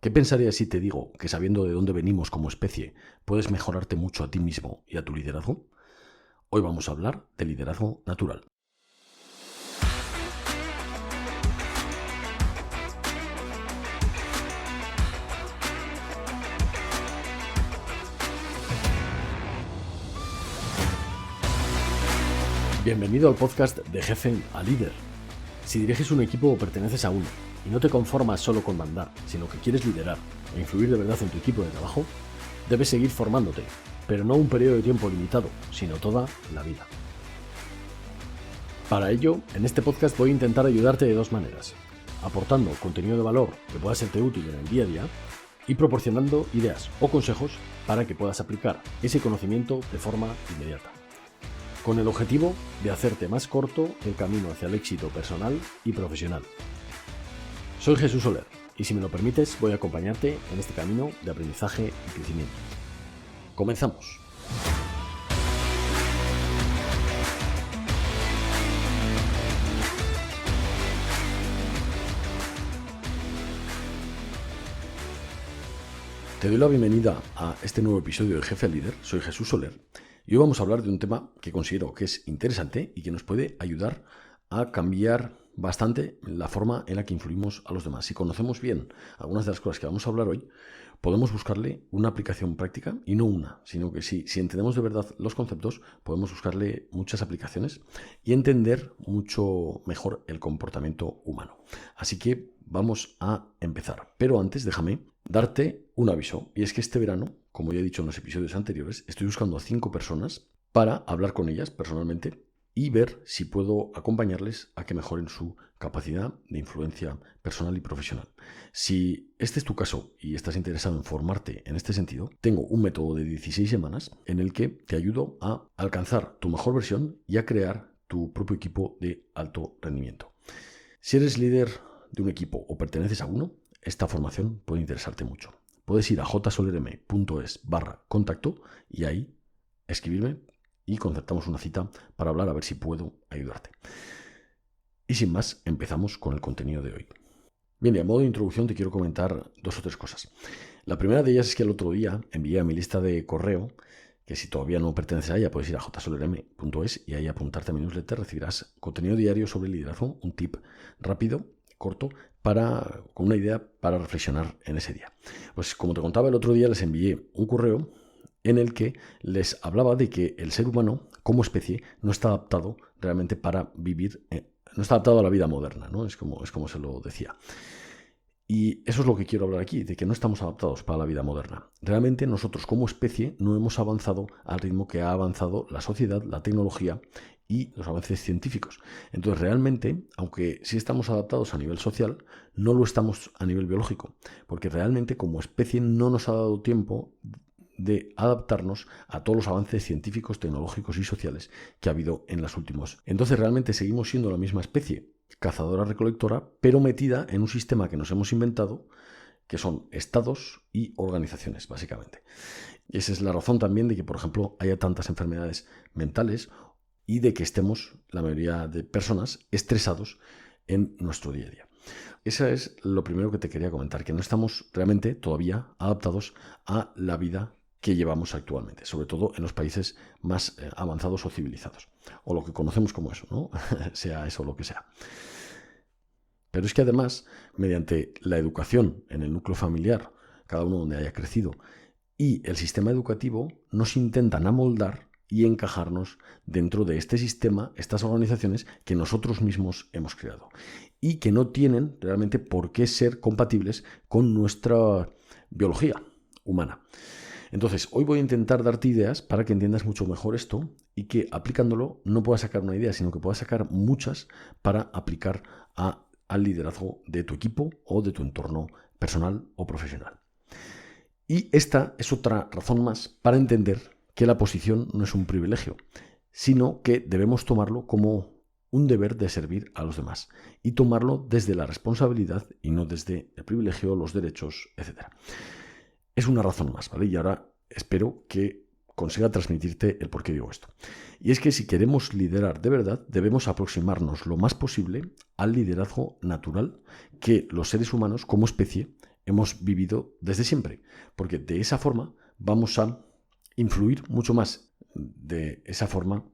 ¿Qué pensarías si te digo que sabiendo de dónde venimos como especie, puedes mejorarte mucho a ti mismo y a tu liderazgo? Hoy vamos a hablar de liderazgo natural. Bienvenido al podcast de Jefe a Líder. Si diriges un equipo o perteneces a uno y no te conformas solo con mandar, sino que quieres liderar e influir de verdad en tu equipo de trabajo, debes seguir formándote, pero no un periodo de tiempo limitado, sino toda la vida. Para ello, en este podcast voy a intentar ayudarte de dos maneras: aportando contenido de valor que pueda serte útil en el día a día y proporcionando ideas o consejos para que puedas aplicar ese conocimiento de forma inmediata, con el objetivo de hacerte más corto el camino hacia el éxito personal y profesional. Soy Jesús Soler y, si me lo permites, voy a acompañarte en este camino de aprendizaje y crecimiento. Comenzamos. Te doy la bienvenida a este nuevo episodio de Jefe al Líder. Soy Jesús Soler y hoy vamos a hablar de un tema que considero que es interesante y que nos puede ayudar a cambiar bastante la forma en la que influimos a los demás. Si conocemos bien algunas de las cosas que vamos a hablar hoy, podemos buscarle una aplicación práctica, y no una, sino que si entendemos de verdad los conceptos, podemos buscarle muchas aplicaciones y entender mucho mejor el comportamiento humano. Así que vamos a empezar. Pero antes déjame darte un aviso, y es que este verano, como ya he dicho en los episodios anteriores, estoy buscando a 5 personas para hablar con ellas personalmente y ver si puedo acompañarles a que mejoren su capacidad de influencia personal y profesional. Si este es tu caso y estás interesado en formarte en este sentido, tengo un método de 16 semanas en el que te ayudo a alcanzar tu mejor versión y a crear tu propio equipo de alto rendimiento. Si eres líder de un equipo o perteneces a uno, esta formación puede interesarte mucho. Puedes ir a jsolerm.es/contacto y ahí escribirme y concertamos una cita para hablar a ver si puedo ayudarte. Y sin más, empezamos con el contenido de hoy. Bien, y a modo de introducción te quiero comentar 2 o 3 cosas. La primera de ellas es que el otro día envié a mi lista de correo, que si todavía no perteneces a ella, puedes ir a jsolerm.es y ahí apuntarte a mi newsletter. Recibirás contenido diario sobre liderazgo, un tip rápido, corto, con una idea para reflexionar en ese día. Pues como te contaba, el otro día les envié un correo en el que les hablaba de que el ser humano como especie no está adaptado realmente para vivir, no está adaptado a la vida moderna, ¿no? Es como se lo decía. Y eso es lo que quiero hablar aquí, de que no estamos adaptados para la vida moderna. Realmente nosotros como especie no hemos avanzado al ritmo que ha avanzado la sociedad, la tecnología y los avances científicos. Entonces realmente, aunque sí estamos adaptados a nivel social, no lo estamos a nivel biológico, porque realmente como especie no nos ha dado tiempo de adaptarnos a todos los avances científicos, tecnológicos y sociales que ha habido en los últimos. Entonces realmente seguimos siendo la misma especie, cazadora-recolectora, pero metida en un sistema que nos hemos inventado, que son estados y organizaciones, básicamente. Y esa es la razón también de que, por ejemplo, haya tantas enfermedades mentales y de que estemos, la mayoría de personas, estresados en nuestro día a día. Eso es lo primero que te quería comentar, que no estamos realmente todavía adaptados a la vida que llevamos actualmente, sobre todo en los países más avanzados o civilizados, o lo que conocemos como eso, ¿no? Sea eso lo que sea. Pero es que además, mediante la educación en el núcleo familiar, cada uno donde haya crecido, y el sistema educativo, nos intentan amoldar y encajarnos dentro de este sistema, estas organizaciones que nosotros mismos hemos creado y que no tienen realmente por qué ser compatibles con nuestra biología humana. Entonces, hoy voy a intentar darte ideas para que entiendas mucho mejor esto y que aplicándolo no puedas sacar una idea, sino que puedas sacar muchas para aplicar al liderazgo de tu equipo o de tu entorno personal o profesional. Y esta es otra razón más para entender que la posición no es un privilegio, sino que debemos tomarlo como un deber de servir a los demás y tomarlo desde la responsabilidad y no desde el privilegio, los derechos, etc. Es una razón más, ¿vale? Y ahora espero que consiga transmitirte el por qué digo esto. Y es que si queremos liderar de verdad, debemos aproximarnos lo más posible al liderazgo natural que los seres humanos como especie hemos vivido desde siempre, porque de esa forma vamos a influir mucho más, de esa forma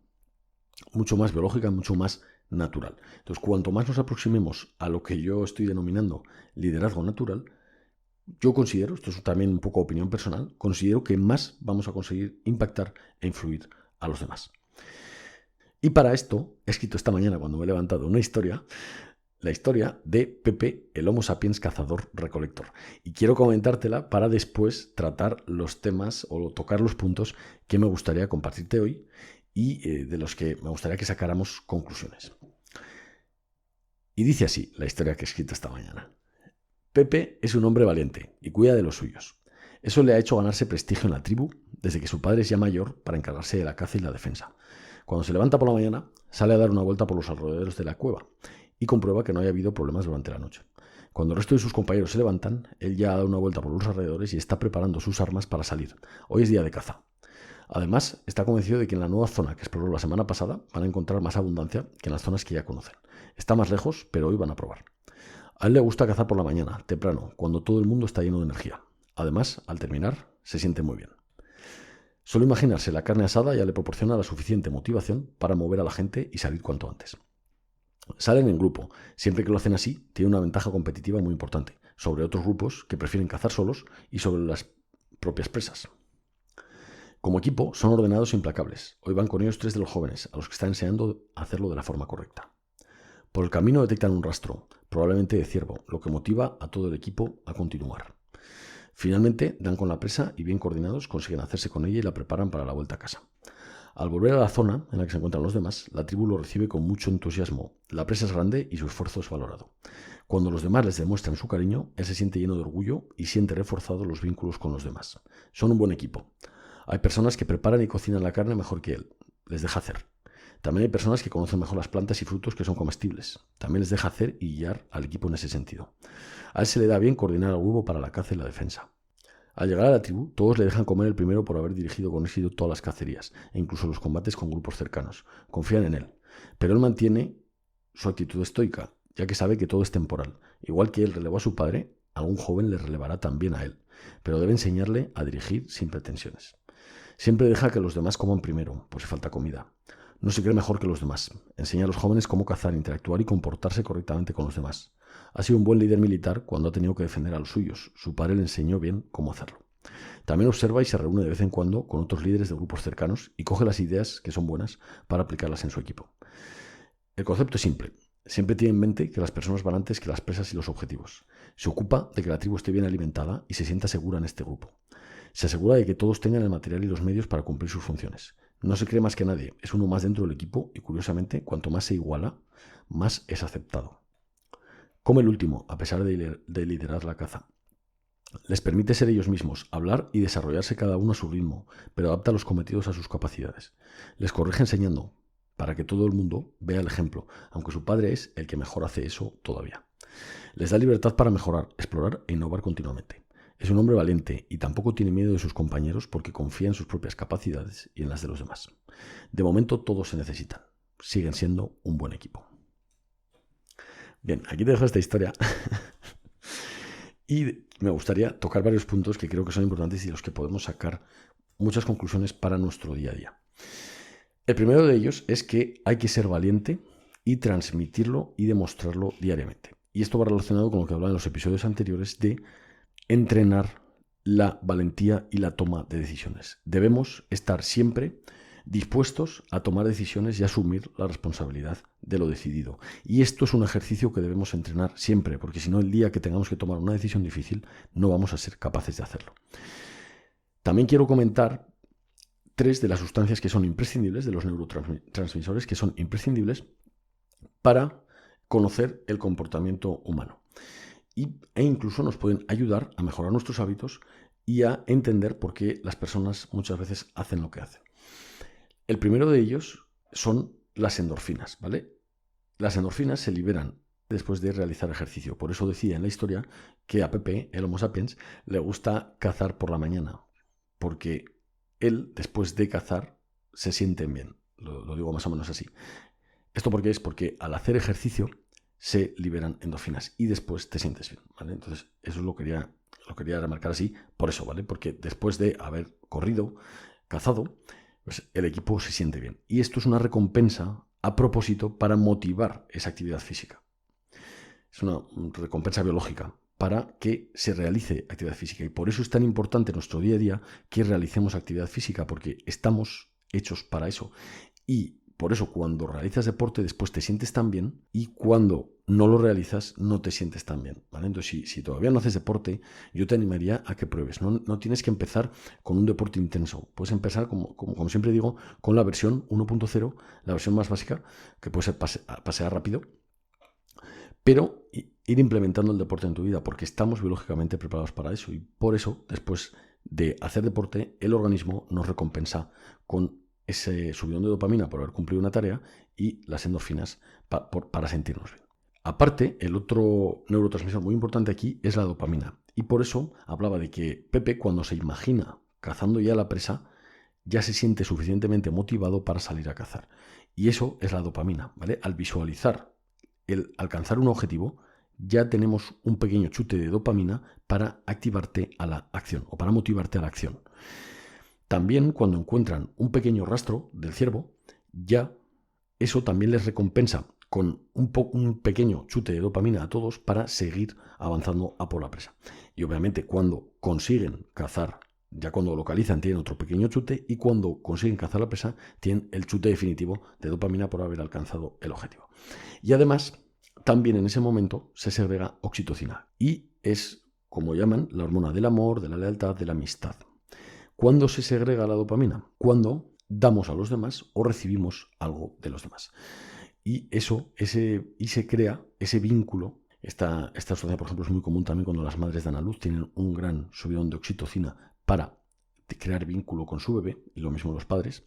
mucho más biológica, mucho más natural. Entonces, cuanto más nos aproximemos a lo que yo estoy denominando liderazgo natural, yo considero, esto es también un poco opinión personal, considero que más vamos a conseguir impactar e influir a los demás. Y para esto he escrito esta mañana, cuando me he levantado, una historia, la historia de Pepe, el Homo sapiens cazador-recolector. Y quiero comentártela para después tratar los temas o tocar los puntos que me gustaría compartirte hoy y de los que me gustaría que sacáramos conclusiones. Y dice así la historia que he escrito esta mañana. Pepe es un hombre valiente y cuida de los suyos. Eso le ha hecho ganarse prestigio en la tribu desde que su padre es ya mayor para encargarse de la caza y la defensa. Cuando se levanta por la mañana, sale a dar una vuelta por los alrededores de la cueva y comprueba que no haya habido problemas durante la noche. Cuando el resto de sus compañeros se levantan, él ya ha dado una vuelta por los alrededores y está preparando sus armas para salir. Hoy es día de caza. Además, está convencido de que en la nueva zona que exploró la semana pasada van a encontrar más abundancia que en las zonas que ya conocen. Está más lejos, pero hoy van a probar. A él le gusta cazar por la mañana, temprano, cuando todo el mundo está lleno de energía. Además, al terminar, se siente muy bien. Solo imaginarse la carne asada ya le proporciona la suficiente motivación para mover a la gente y salir cuanto antes. Salen en grupo. Siempre que lo hacen así, tiene una ventaja competitiva muy importante sobre otros grupos que prefieren cazar solos y sobre las propias presas. Como equipo, son ordenados e implacables. Hoy van con ellos 3 de los jóvenes, a los que están enseñando a hacerlo de la forma correcta. Por el camino detectan un rastro, probablemente de ciervo, lo que motiva a todo el equipo a continuar. Finalmente, dan con la presa y bien coordinados consiguen hacerse con ella y la preparan para la vuelta a casa. Al volver a la zona en la que se encuentran los demás, la tribu lo recibe con mucho entusiasmo. La presa es grande y su esfuerzo es valorado. Cuando los demás les demuestran su cariño, él se siente lleno de orgullo y siente reforzados los vínculos con los demás. Son un buen equipo. Hay personas que preparan y cocinan la carne mejor que él. Les deja hacer. También hay personas que conocen mejor las plantas y frutos que son comestibles. También les deja hacer y guiar al equipo en ese sentido. A él se le da bien coordinar al grupo para la caza y la defensa. Al llegar a la tribu, todos le dejan comer el primero por haber dirigido con éxito todas las cacerías, e incluso los combates con grupos cercanos. Confían en él. Pero él mantiene su actitud estoica, ya que sabe que todo es temporal. Igual que él relevó a su padre, algún joven le relevará también a él. Pero debe enseñarle a dirigir sin pretensiones. Siempre deja que los demás coman primero, por si falta comida. No se cree mejor que los demás. Enseña a los jóvenes cómo cazar, interactuar y comportarse correctamente con los demás. Ha sido un buen líder militar cuando ha tenido que defender a los suyos. Su padre le enseñó bien cómo hacerlo. También observa y se reúne de vez en cuando con otros líderes de grupos cercanos y coge las ideas que son buenas para aplicarlas en su equipo. El concepto es simple. Siempre tiene en mente que las personas van antes que las presas y los objetivos. Se ocupa de que la tribu esté bien alimentada y se sienta segura en este grupo. Se asegura de que todos tengan el material y los medios para cumplir sus funciones. No se cree más que nadie, es uno más dentro del equipo y, curiosamente, cuanto más se iguala, más es aceptado. Come el último, a pesar de liderar la caza. Les permite ser ellos mismos, hablar y desarrollarse cada uno a su ritmo, pero adapta los cometidos a sus capacidades. Les corrige enseñando, para que todo el mundo vea el ejemplo, aunque su padre es el que mejor hace eso todavía. Les da libertad para mejorar, explorar e innovar continuamente. Es un hombre valiente y tampoco tiene miedo de sus compañeros porque confía en sus propias capacidades y en las de los demás. De momento todos se necesitan. Siguen siendo un buen equipo. Bien, aquí te dejo esta historia. Y me gustaría tocar varios puntos que creo que son importantes y de los que podemos sacar muchas conclusiones para nuestro día a día. El primero de ellos es que hay que ser valiente y transmitirlo y demostrarlo diariamente. Y esto va relacionado con lo que hablaba en los episodios anteriores de entrenar la valentía y la toma de decisiones. Debemos estar siempre dispuestos a tomar decisiones y asumir la responsabilidad de lo decidido. Y esto es un ejercicio que debemos entrenar siempre, porque si no, el día que tengamos que tomar una decisión difícil, no vamos a ser capaces de hacerlo. También quiero comentar 3 de las sustancias que son imprescindibles, de los neurotransmisores que son imprescindibles para conocer el comportamiento humano. E incluso nos pueden ayudar a mejorar nuestros hábitos y a entender por qué las personas muchas veces hacen lo que hacen. El primero de ellos son las endorfinas, ¿vale? Las endorfinas se liberan después de realizar ejercicio. Por eso decía en la historia que a Pepe, el Homo sapiens, le gusta cazar por la mañana, porque él, después de cazar, se siente bien. Lo digo más o menos así. ¿Esto por qué es? Porque al hacer ejercicio se liberan endorfinas y después te sientes bien, ¿vale? Entonces, eso lo quería Lo quería remarcar así por eso, ¿vale? Porque después de haber corrido, cazado, pues el equipo se siente bien. Y esto es una recompensa a propósito para motivar esa actividad física. Es una recompensa biológica para que se realice actividad física. Y por eso es tan importante en nuestro día a día que realicemos actividad física, porque estamos hechos para eso. Y por eso cuando realizas deporte después te sientes tan bien, y cuando no lo realizas no te sientes tan bien, ¿vale? Entonces si todavía no haces deporte, yo te animaría a que pruebes. No tienes que empezar con un deporte intenso. Puedes empezar, como siempre digo, con la versión 1.0, la versión más básica, que puede ser pasear rápido, pero ir implementando el deporte en tu vida, porque estamos biológicamente preparados para eso. Y por eso, después de hacer deporte, el organismo nos recompensa con ese subidón de dopamina por haber cumplido una tarea y las endorfinas para sentirnos bien. Aparte, el otro neurotransmisor muy importante aquí es la dopamina. Y por eso hablaba de que Pepe, cuando se imagina cazando ya la presa, ya se siente suficientemente motivado para salir a cazar. Y eso es la dopamina, ¿vale? Al visualizar el alcanzar un objetivo, ya tenemos un pequeño chute de dopamina para activarte a la acción o para motivarte a la acción. También cuando encuentran un pequeño rastro del ciervo, ya eso también les recompensa con un pequeño chute de dopamina a todos para seguir avanzando a por la presa. Y obviamente cuando consiguen cazar, ya cuando localizan tienen otro pequeño chute, y cuando consiguen cazar la presa tienen el chute definitivo de dopamina por haber alcanzado el objetivo. Y además, también en ese momento se segrega oxitocina y es, como llaman, la hormona del amor, de la lealtad, de la amistad. ¿Cuándo se segrega la dopamina? Cuando damos a los demás o recibimos algo de los demás. Y se crea ese vínculo. Esta sustancia, por ejemplo, es muy común también cuando las madres dan a luz, tienen un gran subidón de oxitocina para crear vínculo con su bebé, y lo mismo los padres.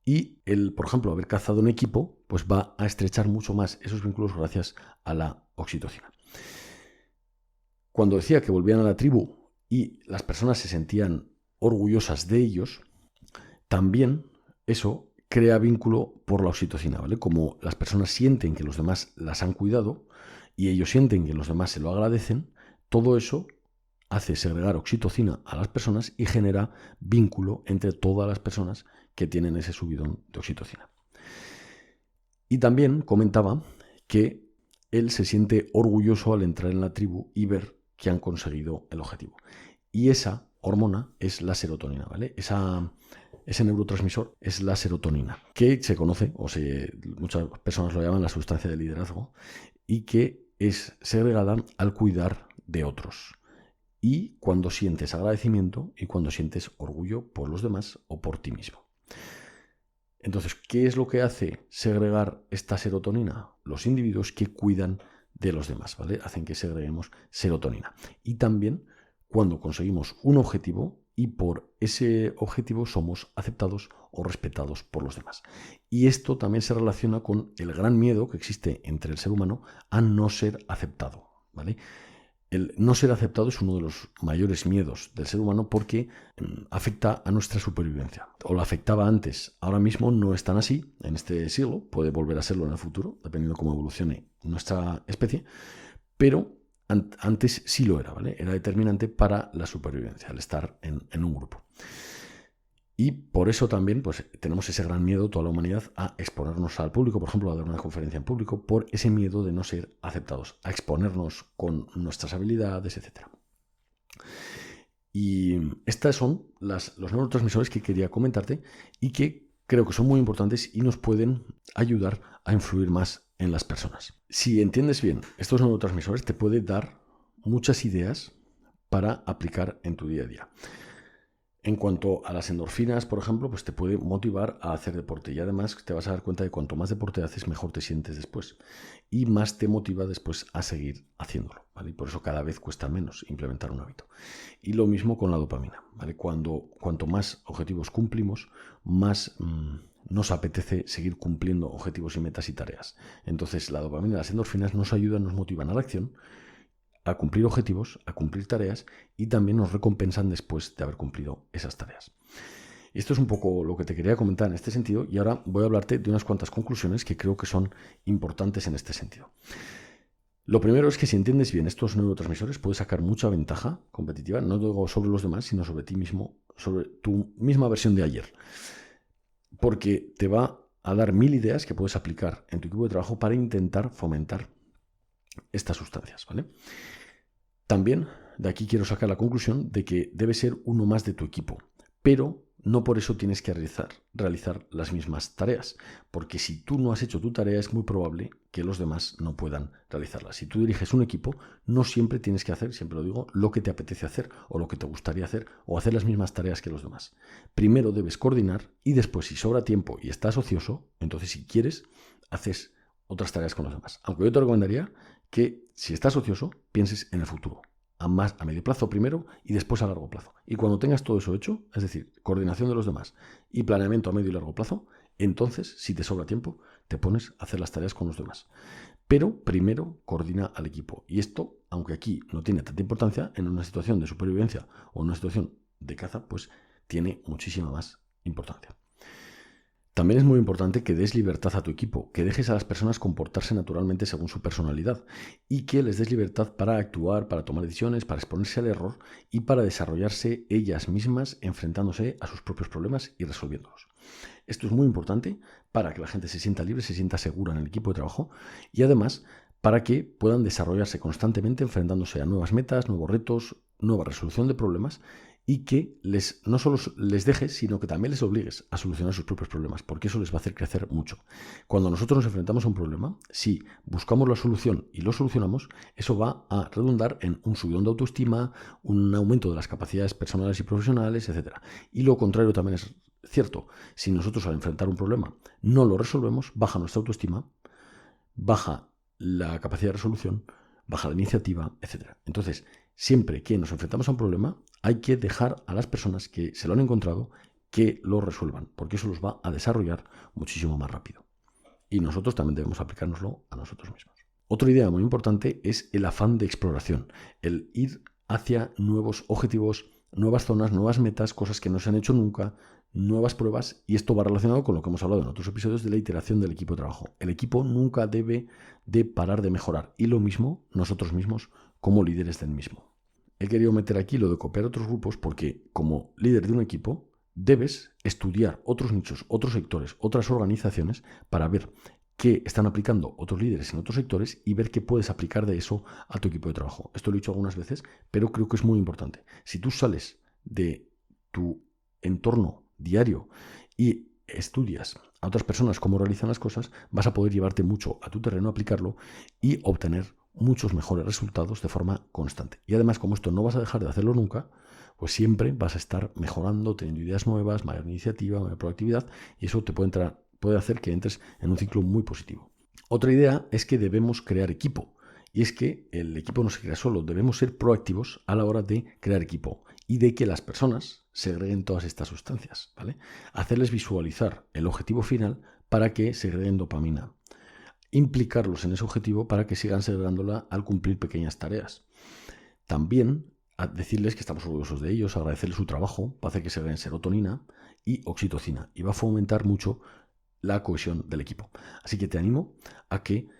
Y por ejemplo, haber cazado en equipo, pues va a estrechar mucho más esos vínculos gracias a la oxitocina. Cuando decía que volvían a la tribu y las personas se sentían orgullosas de ellos, también eso crea vínculo por la oxitocina, ¿vale? Como las personas sienten que los demás las han cuidado y ellos sienten que los demás se lo agradecen, todo eso hace segregar oxitocina a las personas y genera vínculo entre todas las personas que tienen ese subidón de oxitocina. Y también comentaba que él se siente orgulloso al entrar en la tribu y ver que han conseguido el objetivo. Y esa hormona es la serotonina, ¿vale? Ese neurotransmisor es la serotonina, que se conoce, muchas personas lo llaman la sustancia de liderazgo, y que es segregada al cuidar de otros. Y cuando sientes agradecimiento y cuando sientes orgullo por los demás o por ti mismo. Entonces, ¿qué es lo que hace segregar esta serotonina? Los individuos que cuidan de los demás, ¿vale? Hacen que segreguemos serotonina. Y también cuando conseguimos un objetivo y por ese objetivo somos aceptados o respetados por los demás. Y esto también se relaciona con el gran miedo que existe entre el ser humano a no ser aceptado, ¿vale? El no ser aceptado es uno de los mayores miedos del ser humano porque afecta a nuestra supervivencia. O lo afectaba antes, ahora mismo no es tan así en este siglo, puede volver a serlo en el futuro, dependiendo de cómo evolucione nuestra especie, pero antes sí lo era, ¿vale? Era determinante para la supervivencia, el estar en un grupo. Y por eso también pues, tenemos ese gran miedo, toda la humanidad, a exponernos al público, por ejemplo, a dar una conferencia en público, por ese miedo de no ser aceptados, a exponernos con nuestras habilidades, etc. Y estos son los neurotransmisores que quería comentarte y que creo que son muy importantes y nos pueden ayudar a influir más en las personas. Si entiendes bien estos neurotransmisores, te puede dar muchas ideas para aplicar en tu día a día. En cuanto a las endorfinas, por ejemplo, pues te puede motivar a hacer deporte y además te vas a dar cuenta de que cuanto más deporte haces, mejor te sientes después y más te motiva después a seguir haciéndolo, ¿vale? Y por eso cada vez cuesta menos implementar un hábito. Y lo mismo con la dopamina, ¿vale? Cuanto más objetivos cumplimos, más nos apetece seguir cumpliendo objetivos y metas y tareas. Entonces la dopamina y las endorfinas nos ayudan, nos motivan a la acción, a cumplir objetivos, a cumplir tareas y también nos recompensan después de haber cumplido esas tareas. Esto es un poco lo que te quería comentar en este sentido y ahora voy a hablarte de unas cuantas conclusiones que creo que son importantes en este sentido. Lo primero es que si entiendes bien estos neurotransmisores puedes sacar mucha ventaja competitiva, no digo sobre los demás, sino sobre ti mismo, sobre tu misma versión de ayer. Porque te va a dar 1000 ideas que puedes aplicar en tu equipo de trabajo para intentar fomentar estas sustancias, ¿vale? También de aquí quiero sacar la conclusión de que debes ser uno más de tu equipo, pero no por eso tienes que realizar las mismas tareas, porque si tú no has hecho tu tarea es muy probable que los demás no puedan realizarla. Si tú diriges un equipo, no siempre tienes que hacer, siempre lo digo, lo que te apetece hacer o lo que te gustaría hacer o hacer las mismas tareas que los demás. Primero debes coordinar y después, si sobra tiempo y estás ocioso, entonces si quieres, haces otras tareas con los demás. Aunque yo te recomendaría que si estás ocioso, pienses en el futuro. A medio plazo primero y después a largo plazo. Y cuando tengas todo eso hecho, es decir, coordinación de los demás y planeamiento a medio y largo plazo, entonces, si te sobra tiempo, te pones a hacer las tareas con los demás. Pero primero coordina al equipo. Y esto, aunque aquí no tiene tanta importancia, en una situación de supervivencia o en una situación de caza, pues tiene muchísima más importancia. También es muy importante que des libertad a tu equipo, que dejes a las personas comportarse naturalmente según su personalidad y que les des libertad para actuar, para tomar decisiones, para exponerse al error y para desarrollarse ellas mismas enfrentándose a sus propios problemas y resolviéndolos. Esto es muy importante para que la gente se sienta libre, se sienta segura en el equipo de trabajo y además para que puedan desarrollarse constantemente enfrentándose a nuevas metas, nuevos retos, nueva resolución de problemas y que no solo les dejes, sino que también les obligues a solucionar sus propios problemas, porque eso les va a hacer crecer mucho. Cuando nosotros nos enfrentamos a un problema, si buscamos la solución y lo solucionamos, eso va a redundar en un subidón de autoestima, un aumento de las capacidades personales y profesionales, etc. Y lo contrario también es cierto. Si nosotros al enfrentar un problema no lo resolvemos, baja nuestra autoestima, baja la capacidad de resolución, baja la iniciativa, etc. Entonces, siempre que nos enfrentamos a un problema, hay que dejar a las personas que se lo han encontrado que lo resuelvan, porque eso los va a desarrollar muchísimo más rápido. Y nosotros también debemos aplicárnoslo a nosotros mismos. Otra idea muy importante es el afán de exploración, el ir hacia nuevos objetivos, nuevas zonas, nuevas metas, cosas que no se han hecho nunca, nuevas pruebas, y esto va relacionado con lo que hemos hablado en otros episodios de la iteración del equipo de trabajo. El equipo nunca debe de parar de mejorar, y lo mismo nosotros mismos como líderes del mismo. He querido meter aquí lo de copiar otros grupos porque como líder de un equipo debes estudiar otros nichos, otros sectores, otras organizaciones para ver qué están aplicando otros líderes en otros sectores y ver qué puedes aplicar de eso a tu equipo de trabajo. Esto lo he dicho algunas veces, pero creo que es muy importante. Si tú sales de tu entorno diario y estudias a otras personas cómo realizan las cosas, vas a poder llevarte mucho a tu terreno, aplicarlo y obtener muchos mejores resultados de forma constante. Y además, como esto no vas a dejar de hacerlo nunca, pues siempre vas a estar mejorando, teniendo ideas nuevas, mayor iniciativa, mayor proactividad, y eso te puede hacer que entres en un ciclo muy positivo. Otra idea es que debemos crear equipo. Y es que el equipo no se crea solo, debemos ser proactivos a la hora de crear equipo y de que las personas segreguen todas estas sustancias, ¿vale? Hacerles visualizar el objetivo final para que segreguen dopamina. Implicarlos en ese objetivo para que sigan segregándola al cumplir pequeñas tareas. También decirles que estamos orgullosos de ellos, agradecerles su trabajo, va a hacer que segreguen serotonina y oxitocina y va a fomentar mucho la cohesión del equipo. Así que te animo a que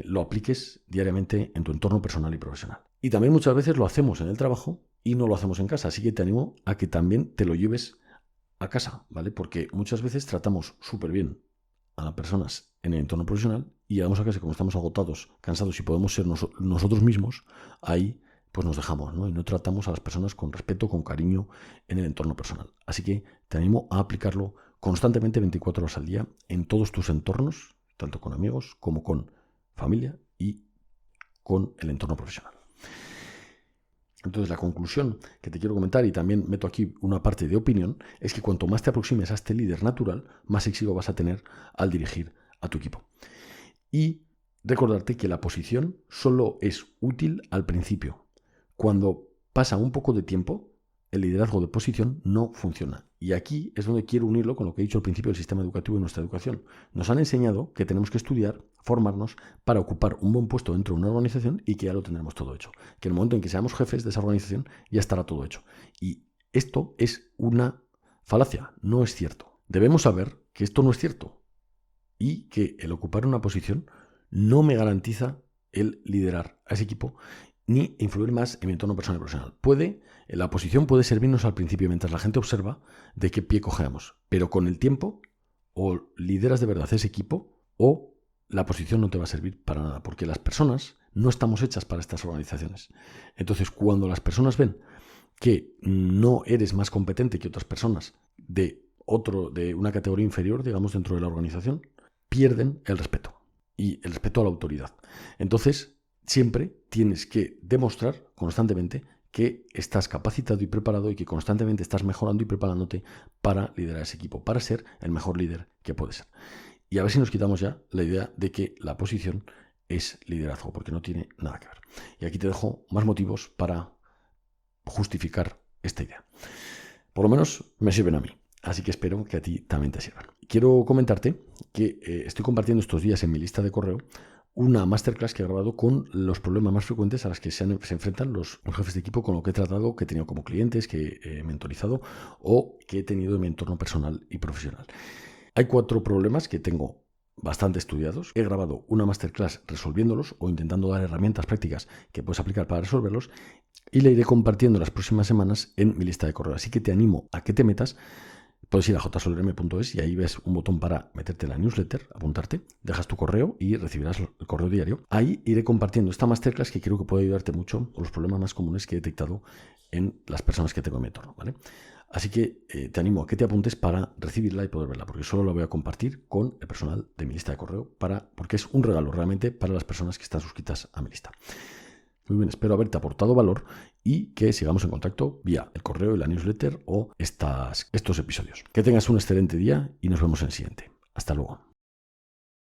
lo apliques diariamente en tu entorno personal y profesional. Y también muchas veces lo hacemos en el trabajo y no lo hacemos en casa, así que te animo a que también te lo lleves a casa, ¿vale? Porque muchas veces tratamos súper bien a las personas en el entorno profesional y llegamos a casa como estamos agotados, cansados y podemos ser nosotros mismos, ahí pues nos dejamos, ¿no? Y no tratamos a las personas con respeto, con cariño en el entorno personal. Así que te animo a aplicarlo constantemente 24 horas al día en todos tus entornos, tanto con amigos como con familia y con el entorno profesional. Entonces la conclusión que te quiero comentar, y también meto aquí una parte de opinión, es que cuanto más te aproximes a este líder natural, más éxito vas a tener al dirigir a tu equipo. Y recordarte que la posición solo es útil al principio. Cuando pasa un poco de tiempo, el liderazgo de posición no funciona. Y aquí es donde quiero unirlo con lo que he dicho al principio del sistema educativo y nuestra educación. Nos han enseñado que tenemos que estudiar, formarnos para ocupar un buen puesto dentro de una organización y que ya lo tendremos todo hecho. Que en el momento en que seamos jefes de esa organización ya estará todo hecho. Y esto es una falacia, no es cierto. Debemos saber que esto no es cierto y que el ocupar una posición no me garantiza el liderar a ese equipo ni influir más en mi entorno personal y profesional. La posición puede servirnos al principio mientras la gente observa de qué pie cojeamos, pero con el tiempo o lideras de verdad ese equipo o la posición no te va a servir para nada, porque las personas no estamos hechas para estas organizaciones. Entonces, cuando las personas ven que no eres más competente que otras personas de una categoría inferior, digamos, dentro de la organización, pierden el respeto y el respeto a la autoridad. Entonces, siempre tienes que demostrar constantemente que estás capacitado y preparado y que constantemente estás mejorando y preparándote para liderar ese equipo, para ser el mejor líder que puedes ser. Y a ver si nos quitamos ya la idea de que la posición es liderazgo, porque no tiene nada que ver. Y aquí te dejo más motivos para justificar esta idea. Por lo menos me sirven a mí, así que espero que a ti también te sirvan. Quiero comentarte que estoy compartiendo estos días en mi lista de correo una masterclass que he grabado con los problemas más frecuentes a los que se enfrentan los jefes de equipo con lo que he tratado, que he tenido como clientes, que he mentorizado o que he tenido en mi entorno personal y profesional. Hay 4 problemas que tengo bastante estudiados. He grabado una masterclass resolviéndolos o intentando dar herramientas prácticas que puedes aplicar para resolverlos y la iré compartiendo las próximas semanas en mi lista de correo. Así que te animo a que te metas. Puedes ir a jsolerm.es y ahí ves un botón para meterte en la newsletter, apuntarte, dejas tu correo y recibirás el correo diario. Ahí iré compartiendo esta masterclass que creo que puede ayudarte mucho con los problemas más comunes que he detectado en las personas que tengo en mi entorno, ¿vale? Así que te animo a que te apuntes para recibirla y poder verla, porque solo la voy a compartir con el personal de mi lista de correo, porque es un regalo realmente para las personas que están suscritas a mi lista. Muy bien, espero haberte aportado valor y que sigamos en contacto vía el correo y la newsletter o estos episodios. Que tengas un excelente día y nos vemos en el siguiente. Hasta luego.